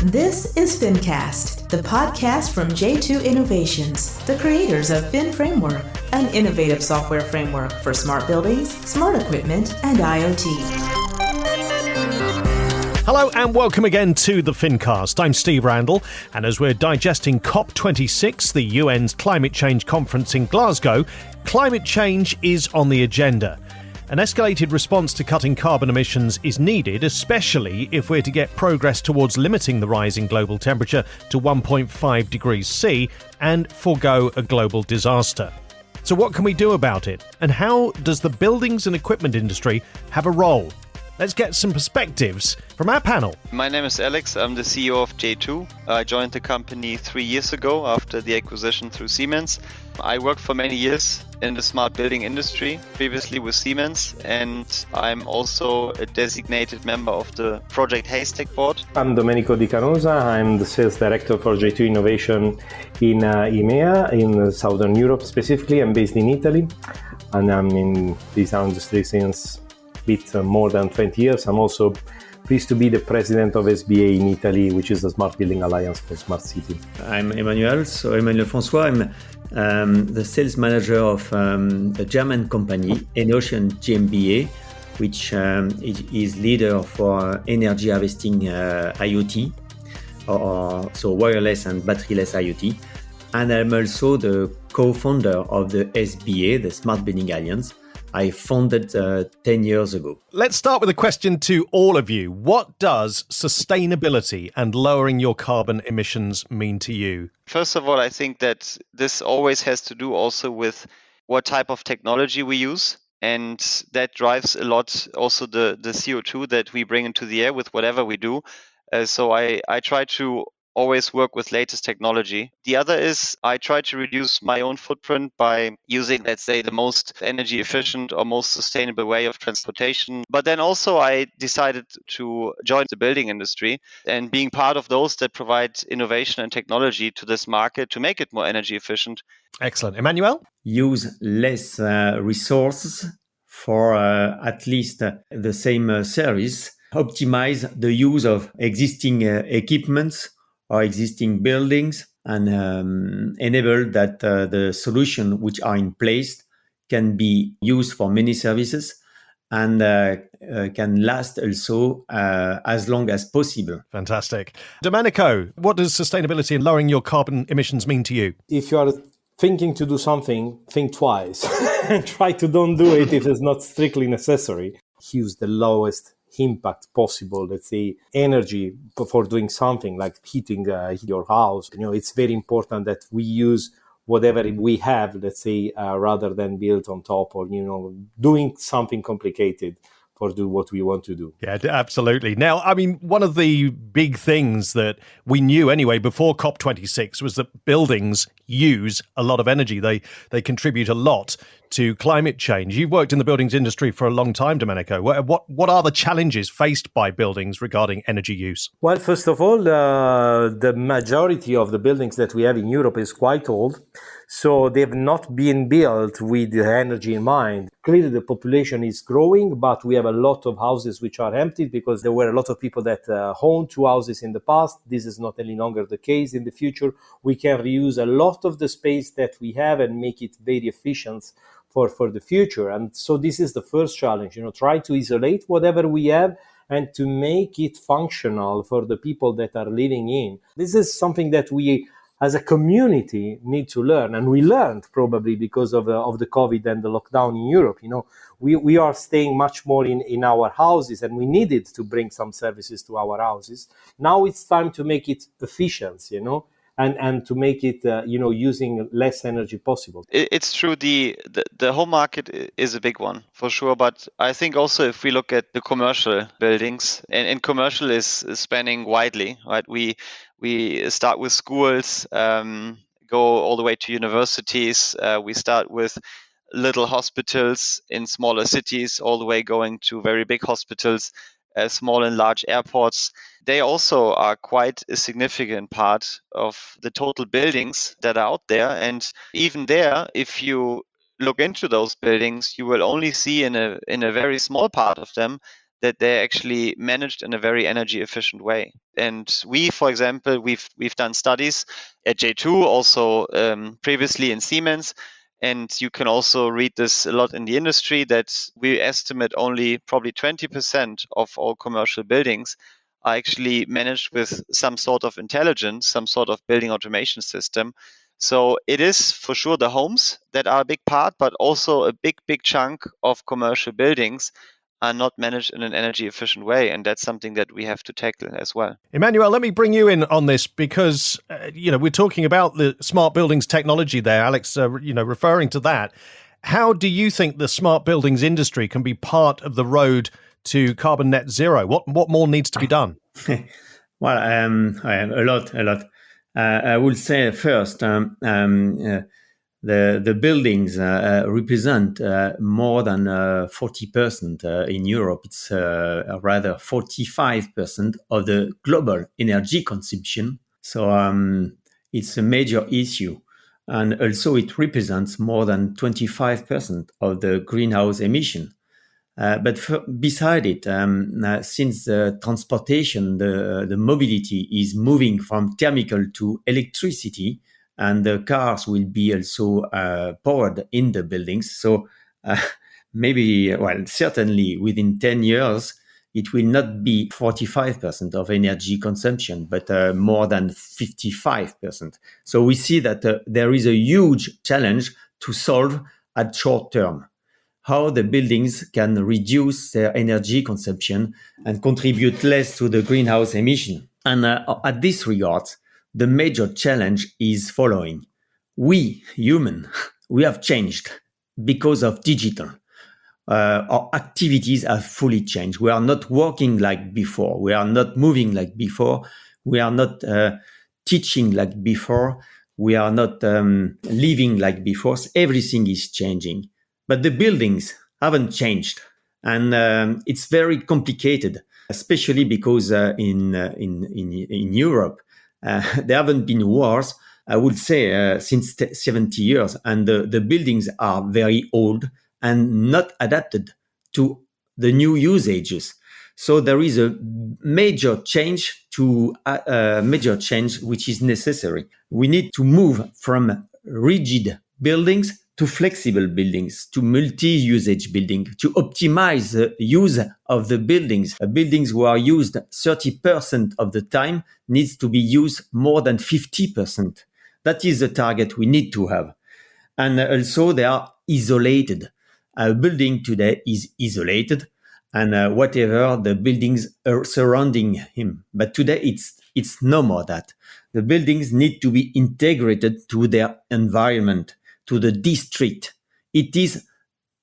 This is FinCast, the podcast from J2 Innovations, the creators of Fin Framework, an innovative software framework for smart buildings, smart equipment, and IoT. Hello and welcome again to the FinCast. I'm Steve Randall, and as we're digesting COP26, the UN's climate change conference in Glasgow, climate change is on the agenda. An escalated response to cutting carbon emissions is needed, especially if we're to get progress towards limiting the rise in global temperature to 1.5 degrees C and forego a global disaster. So what can we do about it? And how does the buildings and equipment industry have a role? Let's get some perspectives from our panel. My name is Alex. I'm the CEO of J2. I joined the company 3 years ago after the acquisition through Siemens. I worked for many years in the smart building industry, previously with Siemens, and I'm also a designated member of the Project Haystack board. I'm Domenico Di Canosa. I'm the sales director for J2 Innovation in EMEA, in Southern Europe specifically. I'm based in Italy, and I'm in this industry since bit more than 20 years. I'm also pleased to be the president of SBA in Italy, which is the Smart Building Alliance for Smart City. I'm Emmanuel François. I'm the sales manager of a German company, Enocean GmbH, which is leader for energy harvesting IoT, so wireless and batteryless IoT. And I'm also the co-founder of the SBA, the Smart Building Alliance. I founded 10 years ago. Let's start with a question to all of you. What does sustainability and lowering your carbon emissions mean to you? First of all, I think that this always has to do also with what type of technology we use. And that drives a lot also the CO2 that we bring into the air with whatever we do. So I try to always work with latest technology. The other is I try to reduce my own footprint by using, let's say, the most energy efficient or most sustainable way of transportation. But then also I decided to join the building industry and being part of those that provide innovation and technology to this market to make it more energy efficient. Excellent. Emmanuel? Use less resources for at least the same service. Optimize the use of existing equipments or existing buildings, and enable that the solution which are in place can be used for many services and can last also as long as possible. Fantastic. Domenico, what does sustainability and lowering your carbon emissions mean to you? If you are thinking to do something, think twice and try to don't do it if it's not strictly necessary. Use the lowest impact possible, let's say, energy for doing something like heating your house. It's very important that we use whatever we have, let's say, rather than build on top or, doing something complicated for do what we want to do. Yeah, absolutely. Now, I mean, one of the big things that we knew anyway before COP26 was that buildings use a lot of energy. They contribute a lot to climate change. You've worked in the buildings industry for a long time, Domenico. What are the challenges faced by buildings regarding energy use? Well, first of all, the majority of the buildings that we have in Europe is quite old. So they've not been built with the energy in mind. Clearly, the population is growing, but we have a lot of houses which are empty because there were a lot of people that owned two houses in the past. This is not any longer the case. In the future, we can reuse a lot of the space that we have and make it very efficient for the future. And so this is the first challenge, try to isolate whatever we have and to make it functional for the people that are living in. This is something that we as a community need to learn, and we learned probably because of the COVID and the lockdown in Europe. We are staying much more in our houses, and we needed to bring some services to our houses. Now it's time to make it efficient, and to make it using less energy possible. It's true, the home market is a big one for sure, but I think also if we look at the commercial buildings, and commercial is spanning widely, right? We start with schools, go all the way to universities. We start with little hospitals in smaller cities, all the way going to very big hospitals, small and large airports. They also are quite a significant part of the total buildings that are out there. And even there, if you look into those buildings, you will only see in a very small part of them that they're actually managed in a very energy efficient way. And we, for example, we've done studies at J2, also previously in Siemens, and you can also read this a lot in the industry, that we estimate only probably 20% of all commercial buildings are actually managed with some sort of intelligence, some sort of building automation system. So it is for sure the homes that are a big part, but also a big chunk of commercial buildings are not managed in an energy efficient way. And that's something that we have to tackle as well. Emmanuel, let me bring you in on this because, we're talking about the smart buildings technology there, Alex, referring to that. How do you think the smart buildings industry can be part of the road to carbon net zero? What more needs to be done? Well, a lot. I would say first, the buildings represent more than 40% in Europe. It's rather 45% of the global energy consumption. So it's a major issue. And also it represents more than 25% of the greenhouse emission. But beside it, since the transportation, the mobility is moving from thermal to electricity, and the cars will be also powered in the buildings. So certainly within 10 years, it will not be 45% of energy consumption, but more than 55%. So we see that there is a huge challenge to solve at short term. How the buildings can reduce their energy consumption and contribute less to the greenhouse emission. And at this regard, the major challenge is following. We, human, we have changed because of digital. Our activities have fully changed. We are not working like before. We are not moving like before. We are not teaching like before. We are not living like before. Everything is changing. But the buildings haven't changed. And it's very complicated, especially because in Europe, there haven't been wars, I would say, since 70 years. And the buildings are very old and not adapted to the new usages. So there is a major change which is necessary. We need to move from rigid buildings to flexible buildings, to multi-usage buildings, to optimize the use of the buildings. Buildings who are used 30% of the time needs to be used more than 50%. That is the target we need to have. And also they are isolated. A building today is isolated, and whatever the buildings are surrounding him. But today it's no more that. The buildings need to be integrated to their environment, to the district. It is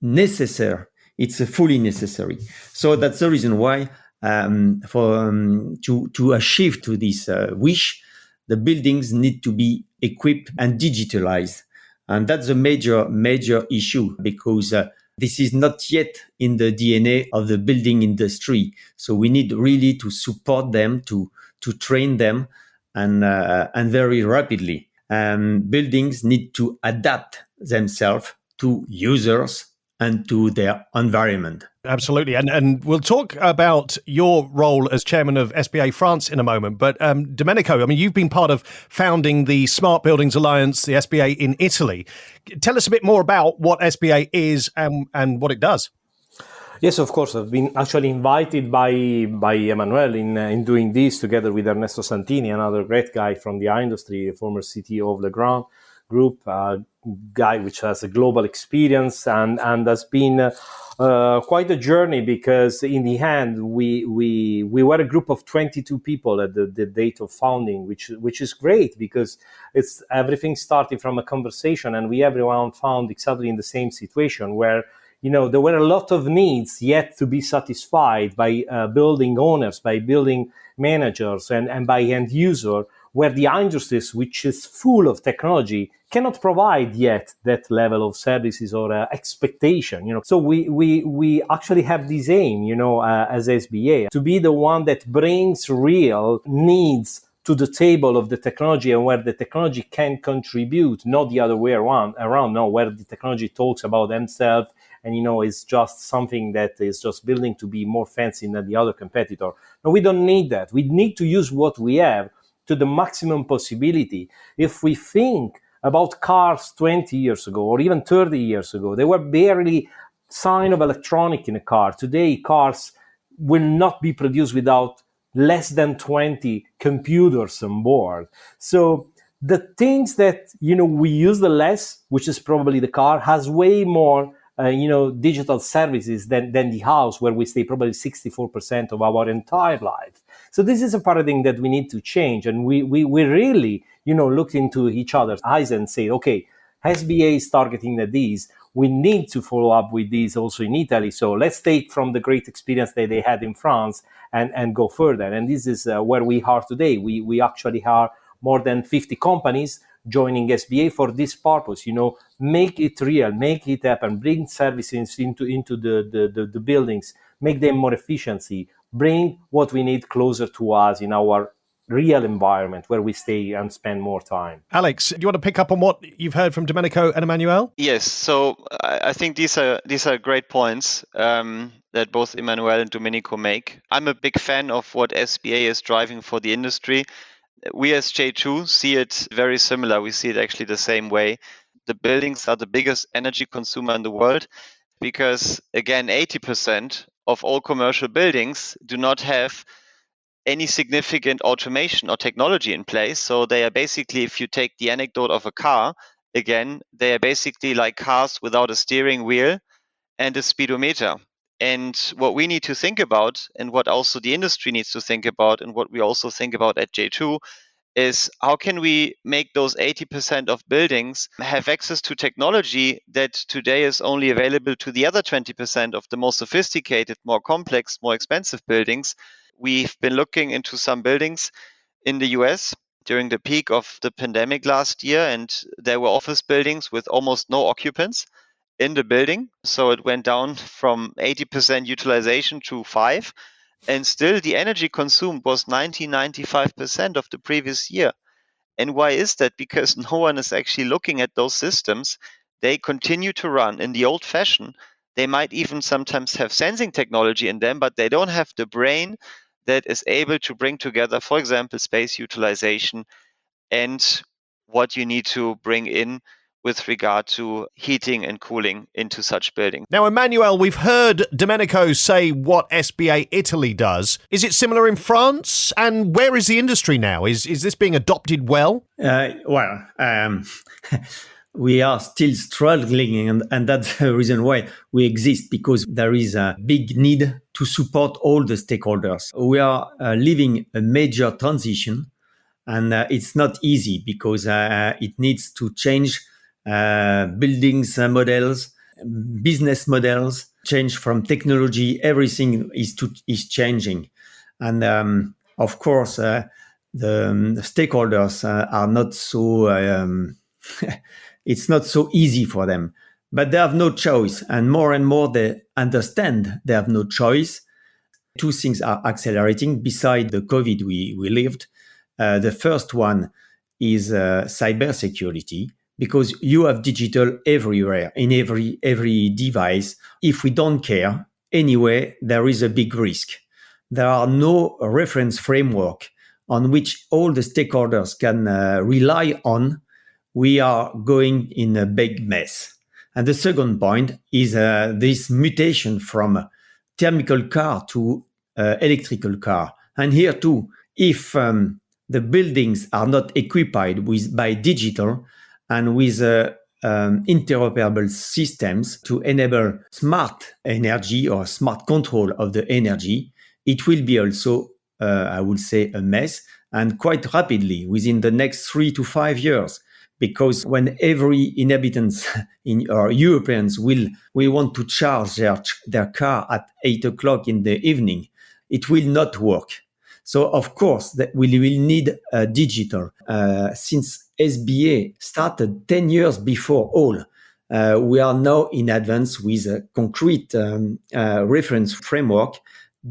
necessary. It's fully necessary. So that's the reason why to achieve to this wish, the buildings need to be equipped and digitalized. And that's a major issue because this is not yet in the DNA of the building industry. So we need really to support them, to train them, and very rapidly. Buildings need to adapt themselves to users and to their environment. Absolutely. And we'll talk about your role as chairman of SBA France in a moment. But Domenico, I mean, you've been part of founding the Smart Buildings Alliance, the SBA in Italy. Tell us a bit more about what SBA is and what it does. Yes, of course. I've been actually invited by Emmanuel in doing this together with Ernesto Santini, another great guy from the industry, former CTO of Legrand Group, guy which has a global experience and has been quite a journey because in the end we were a group of 22 people at the date of founding, which is great because it's everything started from a conversation and everyone found exactly in the same situation where there were a lot of needs yet to be satisfied by building owners, by building managers, and by end user, where the industries, which is full of technology, cannot provide yet that level of services or expectation. So we actually have this aim, as SBA, to be the one that brings real needs to the table of the technology and where the technology can contribute, not the other way around, no, where the technology talks about themselves and it's just something that is just building to be more fancy than the other competitor. No, we don't need that. We need to use what we have to the maximum possibility. If we think about cars 20 years ago or even 30 years ago, there were barely sign of electronic in a car. Today, cars will not be produced without less than 20 computers on board. So the things that we use the less, which is probably the car, has way more digital services than the house, where we stay probably 64% of our entire life. So this is a paradigm that we need to change, and we really look into each other's eyes and say, okay, SBA is targeting at these. We need to follow up with these also in Italy. So let's take from the great experience that they had in France and go further. And this is where we are today. We actually are more than 50 companies joining SBA for this purpose. Make it real, make it happen, bring services into the buildings, make them more efficiency, bring what we need closer to us in our real environment where we stay and spend more time. Alex, do you want to pick up on what you've heard from Domenico and Emmanuel? Yes, so I think these are great points that both Emmanuel and Domenico make. I'm a big fan of what SBA is driving for the industry. We as J2 see it very similar. We see it actually the same way. The buildings are the biggest energy consumer in the world because, again, 80% of all commercial buildings do not have any significant automation or technology in place. So they are basically, if you take the anecdote of a car, again, they are basically like cars without a steering wheel and a speedometer. And what we need to think about, and what also the industry needs to think about, and what we also think about at J2, is how can we make those 80% of buildings have access to technology that today is only available to the other 20% of the more sophisticated, more complex, more expensive buildings. We've been looking into some buildings in the US during the peak of the pandemic last year, and there were office buildings with almost no occupants in the building. So it went down from 80% utilization to 5%. And still the energy consumed was 95% of the previous year. And why is that? Because no one is actually looking at those systems. They continue to run in the old fashion. They might even sometimes have sensing technology in them, but they don't have the brain that is able to bring together, for example, space utilization and what you need to bring in with regard to heating and cooling into such buildings. Now, Emmanuel, we've heard Domenico say what SBA Italy does. Is it similar in France? And where is the industry now? Is this being adopted well? We are still struggling, and that's the reason why we exist, because there is a big need to support all the stakeholders. We are living a major transition, and it's not easy because it needs to change buildings models, business models, change from technology. Everything is changing, and of course the stakeholders are not so. It's not so easy for them, but they have no choice, and more they understand they have no choice. Two things are accelerating beside the COVID we lived. The first one is cybersecurity, because you have digital everywhere, in every device. If we don't care, anyway, there is a big risk. There are no reference framework on which all the stakeholders can rely on. We are going in a big mess. And the second point is this mutation from thermical car to electrical car. And here too, if the buildings are not equipped by digital and with interoperable systems to enable smart energy or smart control of the energy, it will be also, I would say, a mess, and quite rapidly within the next 3 to 5 years. Because when every inhabitant or Europeans will want to charge their car at 8 o'clock in the evening, it will not work. So of course that we will need digital. Since SBA started 10 years before all, we are now in advance with a concrete reference framework,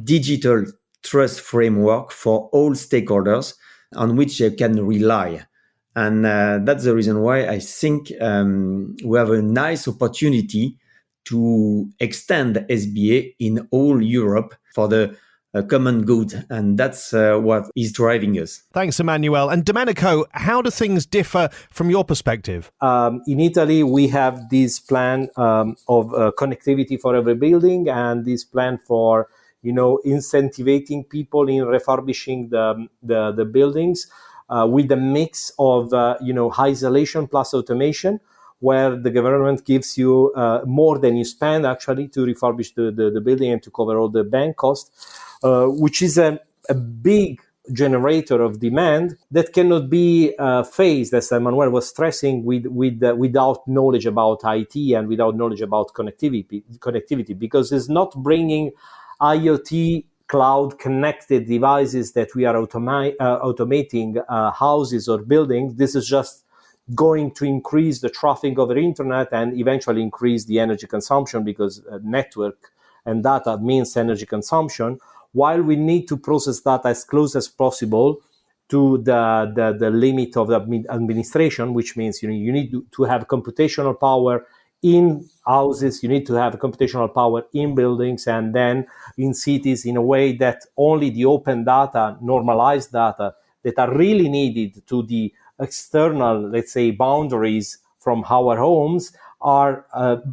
digital trust framework for all stakeholders on which they can rely. And that's the reason why I think we have a nice opportunity to extend SBA in all Europe for the common good. And that's what is driving us. Thanks, Emmanuel. And Domenico, how do things differ from your perspective? In Italy, we have this plan of connectivity for every building, and this plan for incentivizing people in refurbishing the buildings with a mix of isolation plus automation, where the government gives you more than you spend actually to refurbish the building and to cover all the bank costs, which is a big generator of demand that cannot be faced, as Emmanuel was stressing, without knowledge about IT and without knowledge about connectivity, because it's not bringing IoT cloud connected devices that we are automating houses or buildings. This is just going to increase the traffic over internet and eventually increase the energy consumption, because network and data means energy consumption, while we need to process data as close as possible to the limit of the administration, which means you need to have computational power in houses, you need to have computational power in buildings, and then in cities, in a way that only the open data, normalized data that are really needed to the external, let's say, boundaries from our homes are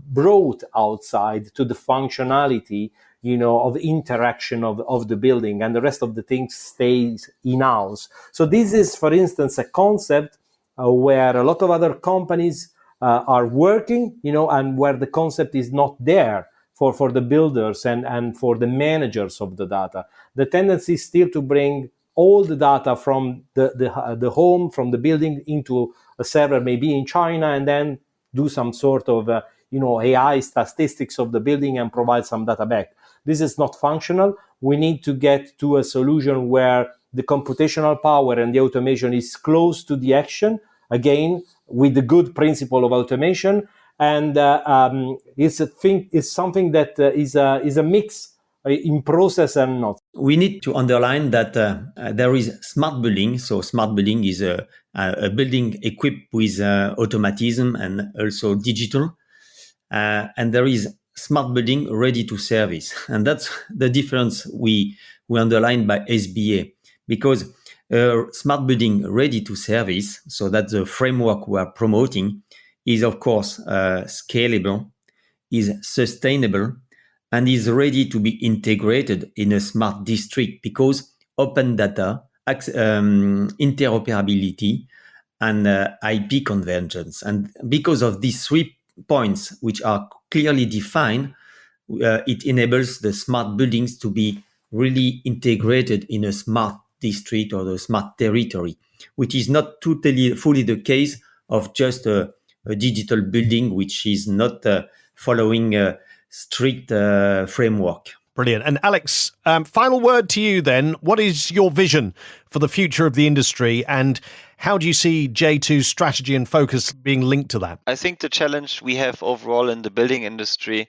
brought outside to the functionality of interaction of the building, and the rest of the things stays in-house. So this is, for instance, a concept where a lot of other companies are working, and where the concept is not there for the builders and for the managers of the data. The tendency is still to bring all the data from the home, from the building, into a server, maybe in China, and then do some sort of AI statistics of the building and provide some data back. This is not functional. We need to get to a solution where the computational power and the automation is close to the action, again, with the good principle of automation. And it's something that is a mix in process and not. We need to underline that there is smart building. So smart building is a building equipped with automatism and also digital. And there is smart building ready to service. And that's the difference we underline by SBA, because smart building ready to service, so that's the framework we are promoting, is of course scalable, is sustainable, and is ready to be integrated in a smart district, because open data, interoperability, and IP convergence. And because of these 3 points, which are clearly defined, it enables the smart buildings to be really integrated in a smart district or the smart territory, which is not fully the case of just a digital building, which is not following a strict framework. Brilliant. And Alex, final word to you then. What is your vision for the future of the industry, and how do you see J2's strategy and focus being linked to that? I think the challenge we have overall in the building industry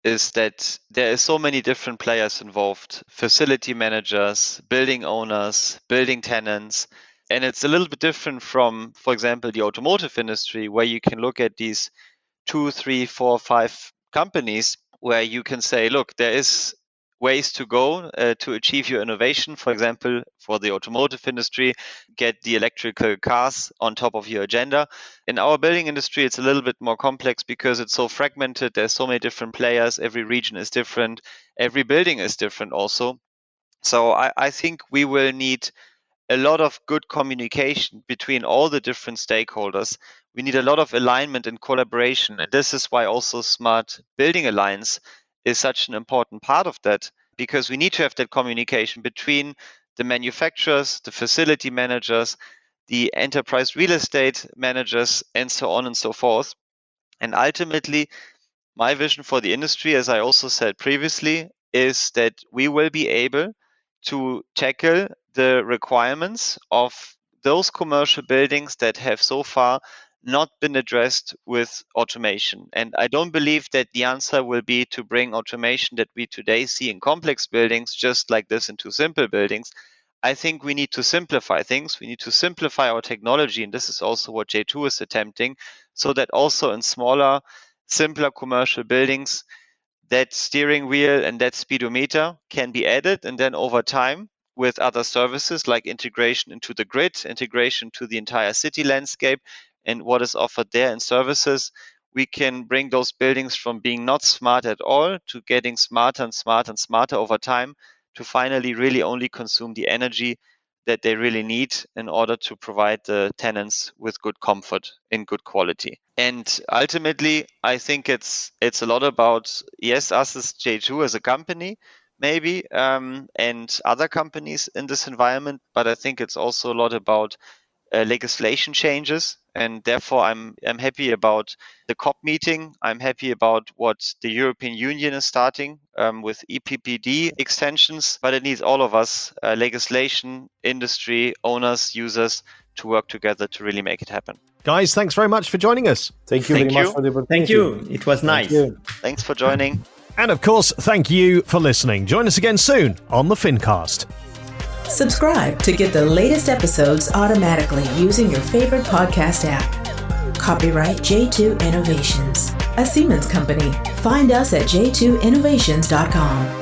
is that there are so many different players involved: facility managers, building owners, building tenants. And it's a little bit different from, for example, the automotive industry, where you can look at these 2, 3, 4, 5 companies where you can say, look, there is ways to go to achieve your innovation. For example, for the automotive industry, get the electrical cars on top of your agenda. In our building industry, it's a little bit more complex because it's so fragmented. There's so many different players. Every region is different. Every building is different also. So I think we will need a lot of good communication between all the different stakeholders. We need a lot of alignment and collaboration. And this is why also Smart Building Alliance is such an important part of that, because we need to have that communication between the manufacturers, the facility managers, the enterprise real estate managers, and so on and so forth. And ultimately, my vision for the industry, as I also said previously, is that we will be able to tackle the requirements of those commercial buildings that have so far not been addressed with automation. And I don't believe that the answer will be to bring automation that we today see in complex buildings just like this into simple buildings. I think we need to simplify things. We need to simplify our technology. And this is also what J2 is attempting, so that also in smaller simpler commercial buildings, that steering wheel and that speedometer can be added, and then over time with other services like integration into the grid, integration to the entire city landscape, and what is offered there in services, we can bring those buildings from being not smart at all to getting smarter and smarter and smarter over time, to finally really only consume the energy that they really need in order to provide the tenants with good comfort in good quality. And ultimately, I think it's a lot about, yes, us as J2 as a company, maybe, and other companies in this environment, but I think it's also a lot about legislation changes, and therefore I'm happy about the COP meeting. I'm happy about what the European Union is starting with EPPD extensions, but it needs all of us, legislation, industry, owners, users, to work together to really make it happen. Guys, thanks very much for joining us. Thank you very much for the opportunity. Thank you. It was nice. Thanks for joining. And of course, thank you for listening. Join us again soon on the Fincast. Subscribe to get the latest episodes automatically using your favorite podcast app. Copyright J2 Innovations, a Siemens company. Find us at j2innovations.com.